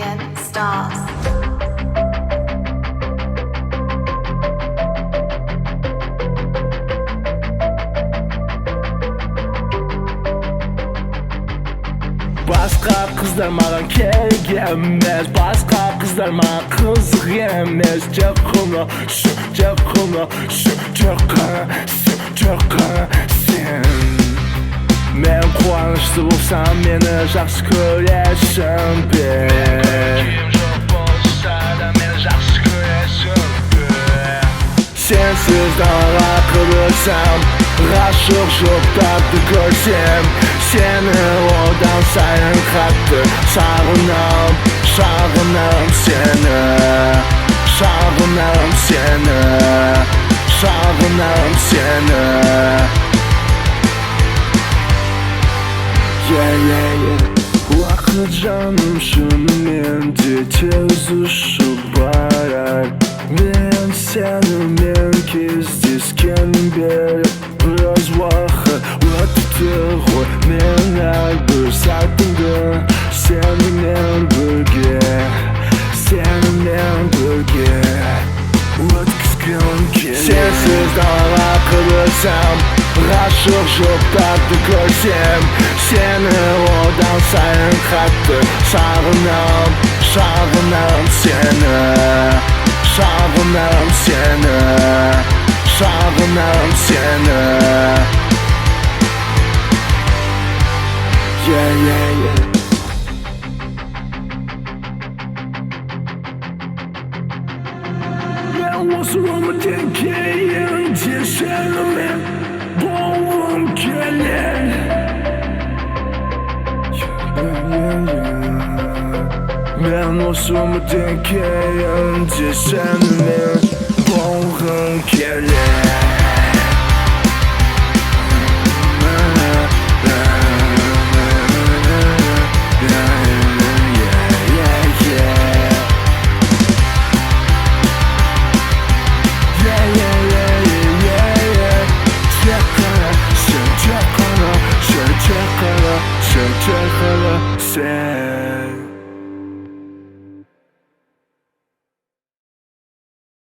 million stars. Басқа қыздар маған керек емес, басқа қыздар маған қызық емес. Тек қана сен. Мен қуанышты болсам, мені жақсы көресің бе? Күйім жоқ болса да мені жақсы көресің бе? Сенсіз далаға қыдырсам, ғашық жоқтарды көрсем, сені одан сайын қатты сағынам сені. Сағынам сені. Уақыт жаным шынымен де тез ұшып барар. Мен сенімен кездескен бері біраз уақыт өтті ғой. Мен әрбір сәтімді сенімен бірге өткізгім келеді. Сенсіз далаға қыдырсам, ғашық жоқтарды көрсем, сені одан сайын қатты сағынам сені. Сағынам сені. Мен осы өмірден кейін де сенімен болғым келеді. Мен осы өмірден кейін де сенімен болғым келеді.